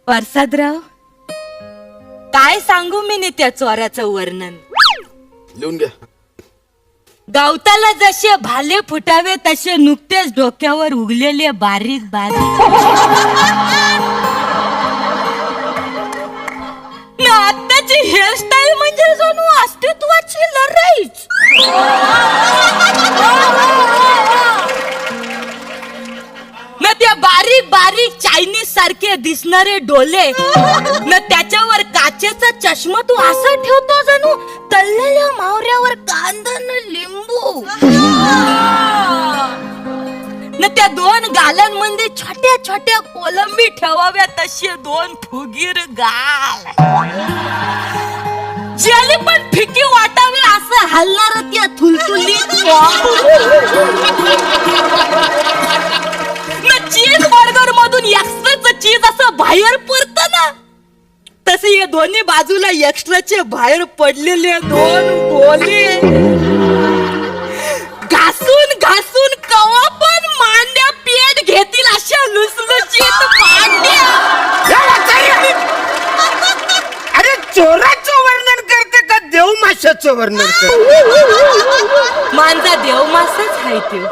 प्रसादराव, काय सांगू मी त्या चोराचं वर्णन. लिहून घ्या. गावताला जसे भाले फुटावे तसे नुकतेच डोक्यावर उगलेले बारीक बारीक. ना आत्ताची हेअरस्टाईल म्हणजे जणू अस्तित्वाची लढाईच. ना त्या बारीक बारीक चायनीज सारखे दिसणारे डोले, ना त्याच्यावर काचेचा चष्मा तू असं ठेवतो जणू तळलेल्या मावऱ्यावर कांदा न लिंबू. ना त्या दोन गालांमध्ये छोट्या छोट्या कोलंबी ठेवाव्या तसे दोन फुगीर गाल. ज्याला पण फिकी वाटावी असं हलणार त्या थुलथुलीत चीज बर्गर मधून एक्स्ट्राचं चीज असं बाहेर पडत ना, तसे या दोन्ही बाजूला एक्स्ट्राचे बाहेर पडलेले दोन बोले घासून घासून कवा पण मांड्या पेट घेतील अशा लुसलुशीत मांड्या. अरे चोराचं वर्णन करते का देव माशाचं वर्णन करते? माझा देव मासाच आहे ते.